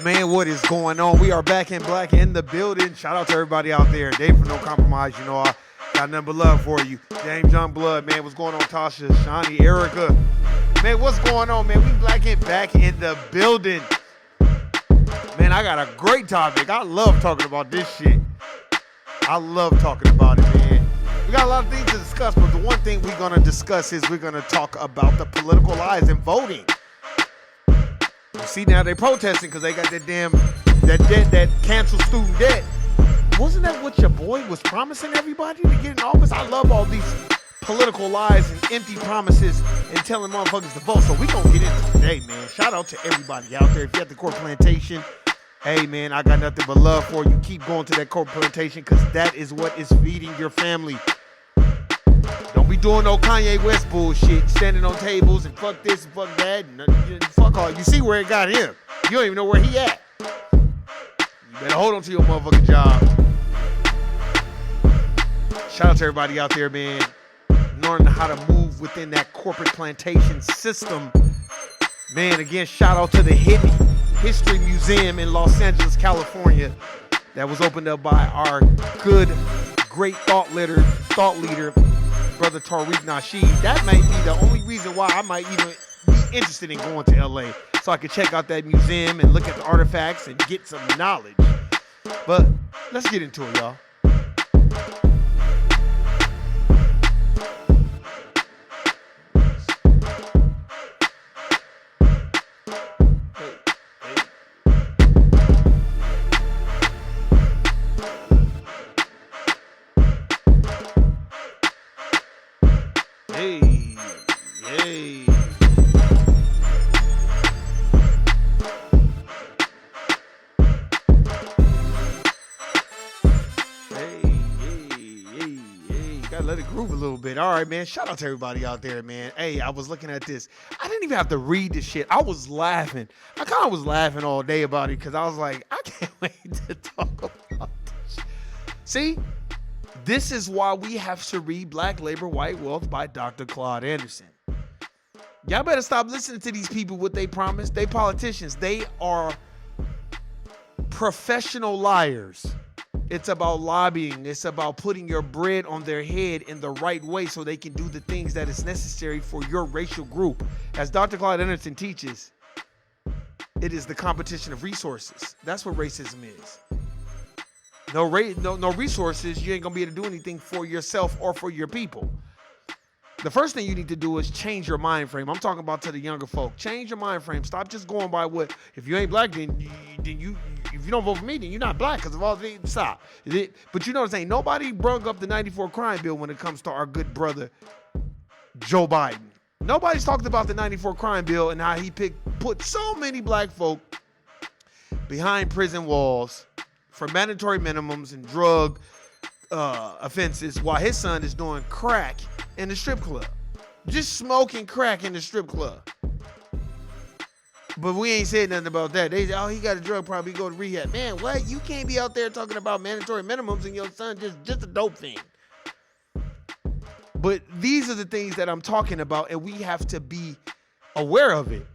Man, what is going on? We are back in black in the building. Shout out to everybody out there. Dave from No Compromise. You know, I got nothing but love for you. James Young Blood, man. What's going on, Tasha, Shawnee, Erica? Man, what's going on, man? We back in the building. Man, I got a great topic. I love talking about this shit. I love talking about it, man. We got a lot of things to discuss, but the one thing we're going to discuss is we're going to talk about the political lies in voting. You see, now they protesting because they got that debt, that canceled student debt. Wasn't that what your boy was promising everybody to get in office? I love all these political lies and empty promises and telling motherfuckers to vote. So we gonna get into it today, man. Shout out to everybody out there. If you're at the Court Plantation, hey, man, I got nothing but love for you. Keep going to that Court Plantation because that is what is feeding your family. Don't be doing no Kanye West bullshit, standing on tables and fuck this and fuck that and fuck all. You see where it got him. You don't even know where he at. You better hold on to your motherfucking job. Shout out to everybody out there, man, learning how to move within that corporate plantation system. Man, again, shout out to the Hidden History Museum in Los Angeles, California, that was opened up by our good, great thought leader, Brother Tariq Nasheed. That may be the only reason why I might even be interested in going to LA, so I could check out that museum and look at the artifacts and get some knowledge. But let's get into it, y'all. Let it groove a little bit. All right, man. Shout out to everybody out there, man. Hey, I was looking at this. I didn't even have to read this shit. I was laughing. I kind of was laughing all day about it because I was like, I can't wait to talk about this. See, this is why we have to read Black Labor, White Wealth by Dr. Claude Anderson. Y'all better stop listening to these people, what they promise. They politicians. They are professional liars. It's about lobbying. It's about putting your bread on their head in the right way so they can do the things that is necessary for your racial group. As Dr. Claude Anderson teaches, it is the competition of resources. That's what racism is. No resources, you ain't gonna be able to do anything for yourself or for your people. The first thing you need to do is change your mind frame. I'm talking about to the younger folk. Change your mind frame. Stop just going by what, if you ain't black, then you if you don't vote for me, then you're not black because of all the stop. But you notice ain't nobody brung up the 94 crime bill when it comes to our good brother, Joe Biden. Nobody's talked about the 94 crime bill and how he put so many black folk behind prison walls for mandatory minimums and drug offenses while his son is doing crack in the strip club. Just smoking crack in the strip club. But we ain't said nothing about that. They say, oh, he got a drug problem, he go to rehab. Man, what? You can't be out there talking about mandatory minimums and your son just a dope thing. But these are the things that I'm talking about, and we have to be aware of it.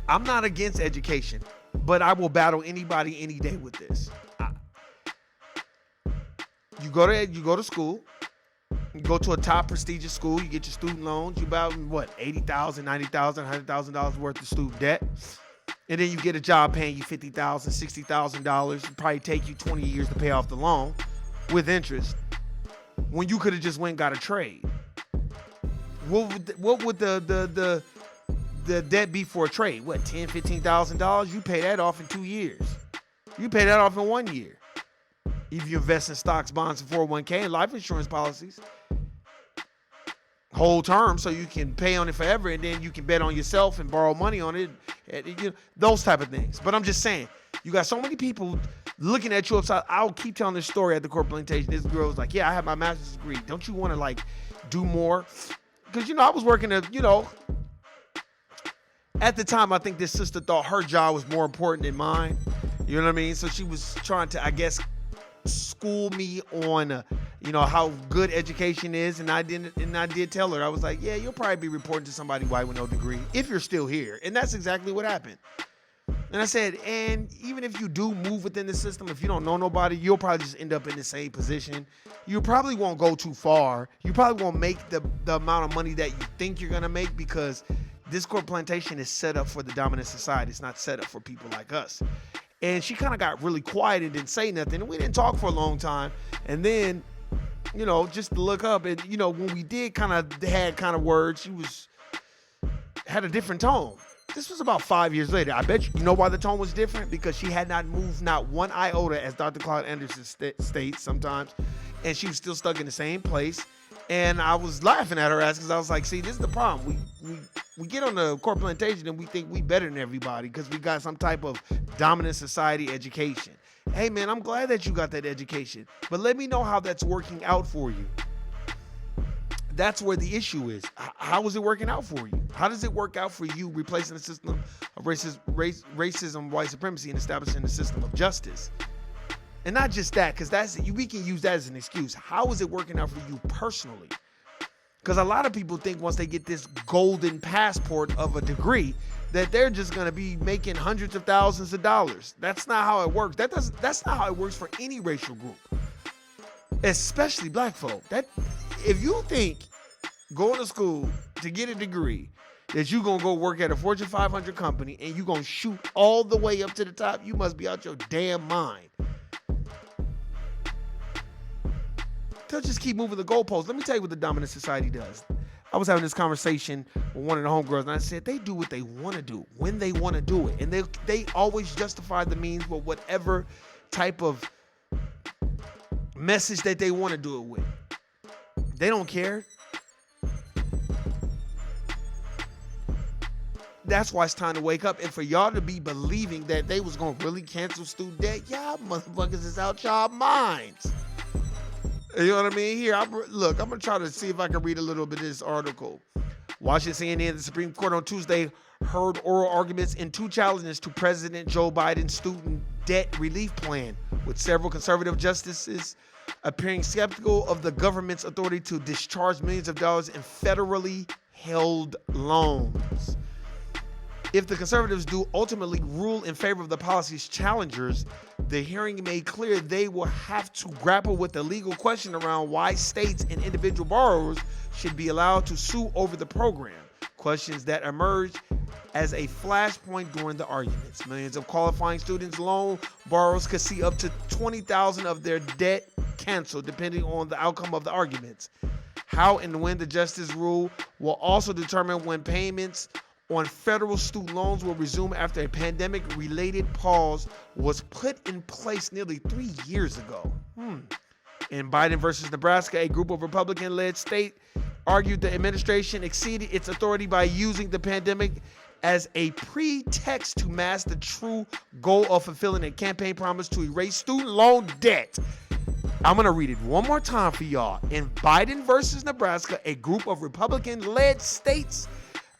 I'm not against education, but I will battle anybody any day with this. You go to school. You go to a top prestigious school, you get your student loans, you about what, $80,000, $90,000, $100,000 worth of student debt. And then you get a job paying you $50,000, $60,000. It'd probably take you 20 years to pay off the loan with interest. When you could have just went and got a trade. What would the debt be for a trade? What, $10,000, $15,000? You pay that off in 2 years. You pay that off in 1 year. If you invest in stocks, bonds, and 401k and life insurance policies, whole term, so you can pay on it forever, and then you can bet on yourself and borrow money on it, those type of things. But I'm just saying, you got so many people looking at you upside. I'll keep telling this story at the corporate plantation. This girl was like, yeah, I have my master's degree. Don't you want to like do more? Because, I was working at the time, I think this sister thought her job was more important than mine. You know what I mean? So she was trying to, I guess, school me on, how good education is. And I did tell her, I was like, yeah, you'll probably be reporting to somebody white with no degree if you're still here. And that's exactly what happened. And I said, and even if you do move within the system, if you don't know nobody, you'll probably just end up in the same position. You probably won't go too far. You probably won't make the amount of money that you think you're going to make, because this corporate plantation is set up for the dominant society. It's not set up for people like us. And she kind of got really quiet and didn't say nothing. And we didn't talk for a long time. And then, just to look up, and, when we did had words, she had a different tone. This was about 5 years later. I bet you know why the tone was different? Because she had not moved not one iota, as Dr. Claude Anderson states sometimes. And she was still stuck in the same place. And I was laughing at her ass, because I was like, see, this is the problem. We get on the corporate plantation and we think we better than everybody because we got some type of dominant society education. Hey, man, I'm glad that you got that education, but let me know how that's working out for you. That's where the issue is. How is it working out for you? How does it work out for you replacing the system of racism, white supremacy, and establishing a system of justice? And not just that, because we can use that as an excuse. How is it working out for you personally? Because a lot of people think once they get this golden passport of a degree that they're just going to be making hundreds of thousands of dollars. That's not how it works. That's not how it works for any racial group, especially black folk. If you think going to school to get a degree that you're going to go work at a Fortune 500 company and you're going to shoot all the way up to the top, you must be out your damn mind. They'll just keep moving the goalposts. Let me tell you what the dominant society does. I was having this conversation with one of the homegirls, and I said, they do what they want to do, when they want to do it. And they always justify the means with whatever type of message that they want to do it with. They don't care. That's why it's time to wake up. And for y'all to be believing that they was going to really cancel student debt, y'all motherfuckers is out y'all minds. You know what I mean? Here, I'm going to try to see if I can read a little bit of this article. Washington CNN, the Supreme Court on Tuesday heard oral arguments in two challenges to President Joe Biden's student debt relief plan, with several conservative justices appearing skeptical of the government's authority to discharge millions of dollars in federally held loans. If the conservatives do ultimately rule in favor of the policy's challengers, the hearing made clear they will have to grapple with the legal question around why states and individual borrowers should be allowed to sue over the program. Questions that emerged as a flashpoint during the arguments. Millions of qualifying students loan borrowers could see up to $20,000 of their debt canceled, depending on the outcome of the arguments. How and when the justice rule will also determine when payments on federal student loans will resume after a pandemic-related pause was put in place nearly 3 years ago. In Biden versus Nebraska, a group of Republican-led state argued the administration exceeded its authority by using the pandemic as a pretext to mask the true goal of fulfilling a campaign promise to erase student loan debt. I'm going to read it one more time for y'all. In Biden versus Nebraska, a group of Republican-led states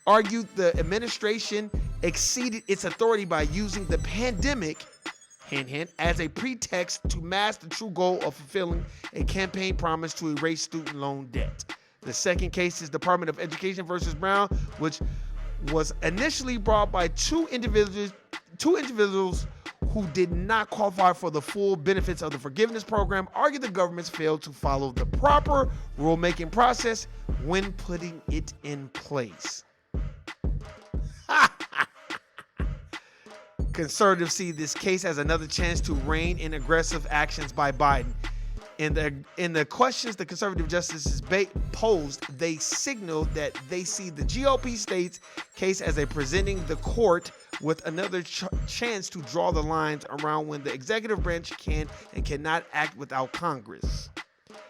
argued the administration exceeded its authority by using the pandemic, hint, hint, as a pretext to mask the true goal of fulfilling a campaign promise to erase student loan debt. The second case is Department of Education versus Brown, which was initially brought by two individuals who did not qualify for the full benefits of the forgiveness program, argued the government's failed to follow the proper rulemaking process when putting it in place. Conservatives see this case as another chance to rein in aggressive actions by Biden. In the questions the conservative justices posed, they signaled that they see the GOP state's case as a presenting the court with another chance to draw the lines around when the executive branch can and cannot act without Congress.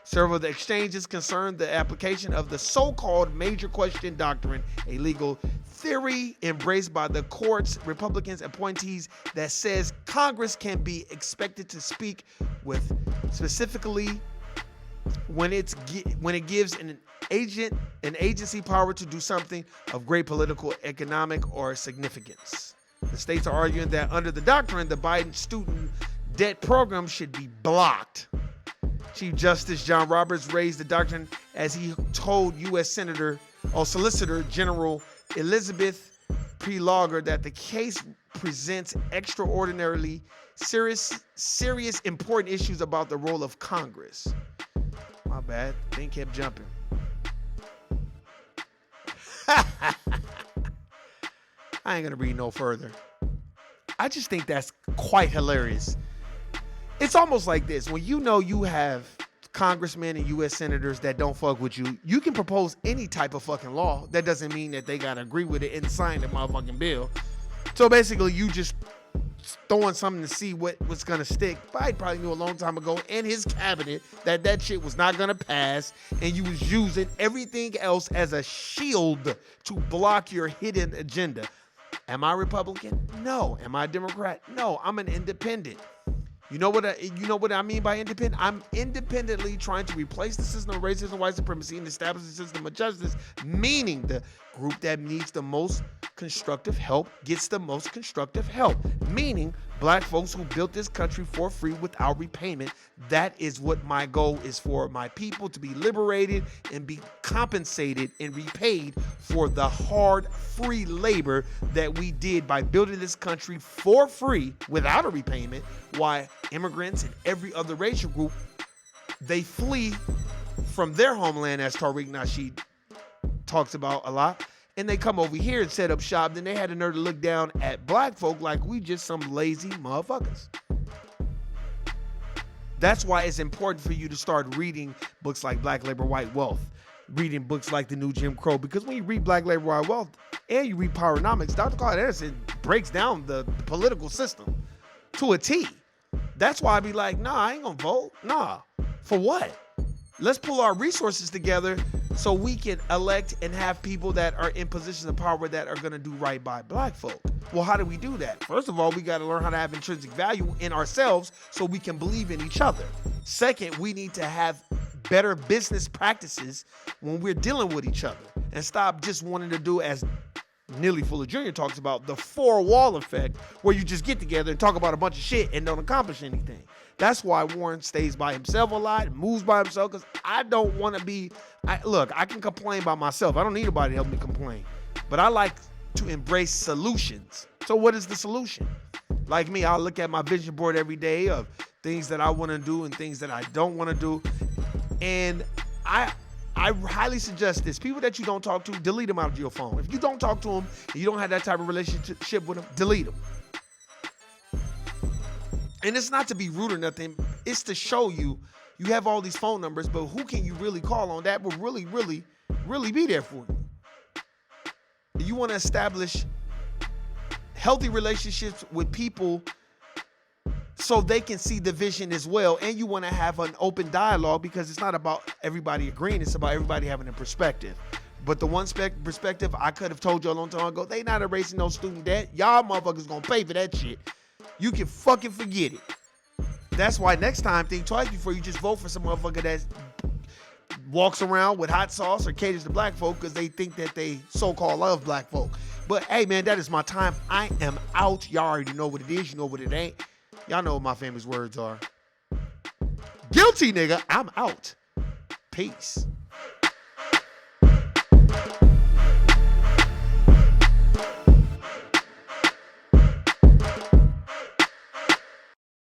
Several of the exchanges concerned the application of the so-called major question doctrine, a legal theory embraced by the court's Republicans appointees that says Congress can be expected to speak with specifically when it gives an agency power to do something of great political, economic, or significance. The states are arguing that under the doctrine, the Biden student debt program should be blocked. Chief Justice John Roberts raised the doctrine as he told U.S. Solicitor General Elizabeth Prelogar that the case presents extraordinarily serious, important issues about the role of Congress. My bad. Thing kept jumping. I ain't gonna read no further. I just think that's quite hilarious. It's almost like this. When you know you have congressmen and U.S. senators that don't fuck with you, you can propose any type of fucking law. That doesn't mean that they gotta agree with it and sign the motherfucking bill. So basically, you just throwing something to see what's gonna stick. Biden probably knew a long time ago in his cabinet that shit was not gonna pass, and you was using everything else as a shield to block your hidden agenda. Am I Republican? No. Am I Democrat? No. I'm an independent. You know what I mean by independent? I'm independently trying to replace the system of racism, white supremacy, and establish a system of justice, meaning the group that needs the most constructive help gets the most constructive help, meaning black folks who built this country for free without repayment. That is what my goal is, for my people to be liberated and be compensated and repaid for the hard, free labor that we did by building this country for free without a repayment, while immigrants and every other racial group, they flee from their homeland, as Tariq Nasheed talks about a lot, and they come over here and set up shop. Then they had the nerve to look down at black folk like we just some lazy motherfuckers. That's why it's important for you to start reading books like Black Labor, White Wealth, reading books like The New Jim Crow, because when you read Black Labor, White Wealth and you read Powernomics, Dr. Claude Anderson breaks down the political system to a T. That's why I be like, nah, I ain't gonna vote. Nah. For what? Let's pull our resources together so we can elect and have people that are in positions of power that are gonna do right by black folk. Well, how do we do that? First of all, we gotta learn how to have intrinsic value in ourselves so we can believe in each other. Second, we need to have better business practices when we're dealing with each other and stop just wanting to do, as Neely Fuller Jr. talks about, the four-wall effect, where you just get together and talk about a bunch of shit and don't accomplish anything. That's why Warren stays by himself a lot, moves by himself, because I don't want to be... Look, I can complain by myself. I don't need anybody to help me complain. But I like to embrace solutions. So what is the solution? Like me, I'll look at my vision board every day of things that I want to do and things that I don't want to do. And I highly suggest this. People that you don't talk to, delete them out of your phone. If you don't talk to them and you don't have that type of relationship with them, delete them. And it's not to be rude or nothing. It's to show you have all these phone numbers, but who can you really call on that will really, really, really be there for you? You want to establish healthy relationships with people so they can see the vision as well. And you want to have an open dialogue, because it's not about everybody agreeing. It's about everybody having a perspective. But the one perspective I could have told you a long time ago, they not erasing no student debt. Y'all motherfuckers gonna pay for that shit. You can fucking forget it. That's why next time, think twice before you just vote for some motherfucker that walks around with hot sauce or caters to black folk because they think that they so-called love black folk. But hey, man, that is my time. I am out. Y'all already know what it is. You know what it ain't. Y'all know what my famous words are. Guilty, nigga. I'm out. Peace.